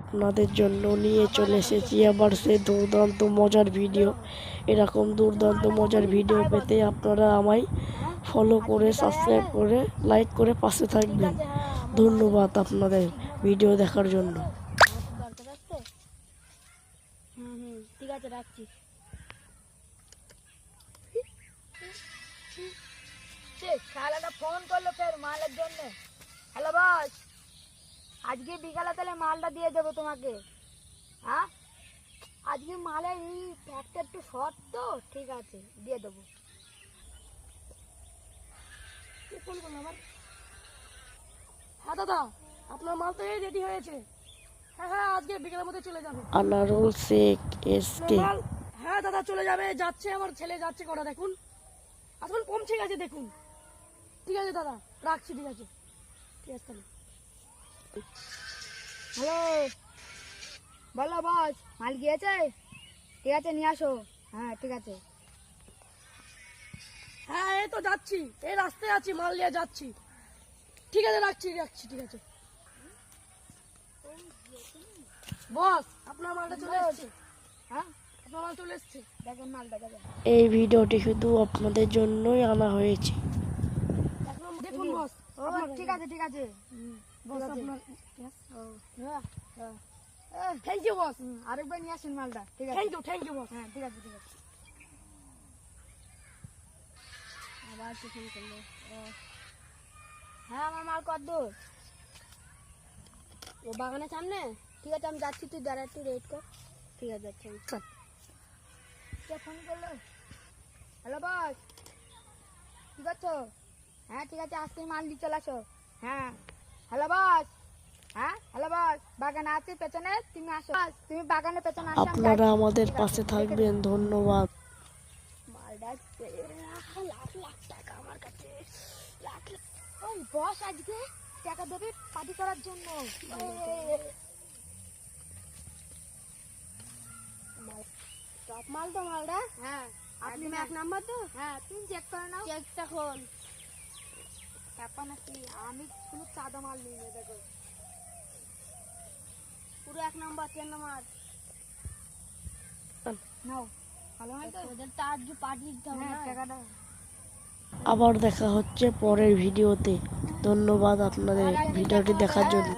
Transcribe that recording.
আপনাদের জন্য নিয়ে চলে এসেছি আবার সে দুর্দান্ত মজার ভিডিও। এরকম দুর্দান্ত মজার ভিডিও পেতে আপনারা আমায় ফলো করে, সাবস্ক্রাইব করে, লাইক করে পাশে থাকবেন। ধন্যবাদ আপনাদের ভিডিও দেখার জন্য। ঠিক আছে, রাখছি। শালাটা ফোন করলো ফের মালের জন্য। হ্যালো বস, আজকে বিকালে তাহলে মালটা দিয়ে দেবো তোমাকে। হ্যাঁ, আজকে মালের এই প্যাকটা একটু শর্ট তো, ঠিক আছে দিয়ে দেবো। ফোন করলো আবার। হ্যাঁ দাদা, আপনার মাল তো এই রেডি হয়েছে। হ্যাঁ হ্যাঁ, আজকে বিকেলের মধ্যে চলে যাবে। আনারুল শেখ এসকে। হ্যাঁ দাদা, চলে যাবে, যাচ্ছে, আমার ছেলে যাচ্ছে কটা দেখুন, এখন পৌঁছে গেছে দেখুন। ঠিক আছে দাদা, রাখছি। ঠিক আছে, ঠিক আছে তাহলে। হ্যালো, বলো বস, মাল গিয়েছে? ঠিক আছে, নিয়ে আসো। হ্যাঁ ঠিক আছে। হ্যাঁ এই তো যাচ্ছি, এই রাস্তায় আছি, মাল নিয়ে যাচ্ছি। ঠিক আছে, রাখছি। ঠিক আছে বস, আপনার মালটা চলে এসছে। হ্যাঁ, আপনার মাল চলে এসছে, দেখেন মালটা দেখেন। এই ভিডিওটি শুধু আপনাদের জন্যই আনা হয়েছে। দেখুন বস, ঠিক আছে বস, আপনার থ্যাংক ইউ বস। আরেকবার নিয়ে আসেন মালটা। ঠিক আছে, থ্যাংক ইউ বস। হ্যাঁ ঠিক আছে। আবার ফোন করলো। হ্যাঁ, আমার মাল কত দূর? ও বাগানের সামনে। ঠিক আছে, আমি যাচ্ছি, তুই দাঁড়া, একটু ওয়েট কর। ঠিক আছে, যাচ্ছি। কে ফোন করলো? হ্যালো বস, কি করছো? হ্যাঁ ঠিক আছে, আজকে মাল দিয়ে চলে আসো। হ্যাঁ হ্যালো বস। হ্যাঁ হ্যালো বস, বাগানে আছি পেছনে, তুমি আসো। তুমি বাগানের পেছনে আসো, আপনারা আমাদের পাশে থাকবেন। ধন্যবাদ। মালটা লাখ লাখ টাকা আমার কাছে। ওই বস আজকে টাকা দেবে পার্টি করার জন্য। টপ মাল তো মালটা। হ্যাঁ, আপনি এক নাম্বার তো। হ্যাঁ, তুমি চেক করে নাও। চেকটা খোল। ব্যাপার নাকি, আমি কোনো চাঁদা মাল নিই না, দেখো পুরো এক নাম্বার, 10 নাম্বার নাও। ভালো হয় তো, ওদের তো আজ পার্টি দিতে হবে না টাকাটা। আবার দেখা হচ্ছে পরের ভিডিওতে। ধন্যবাদ আপনাদের ভিডিওটি দেখার জন্য।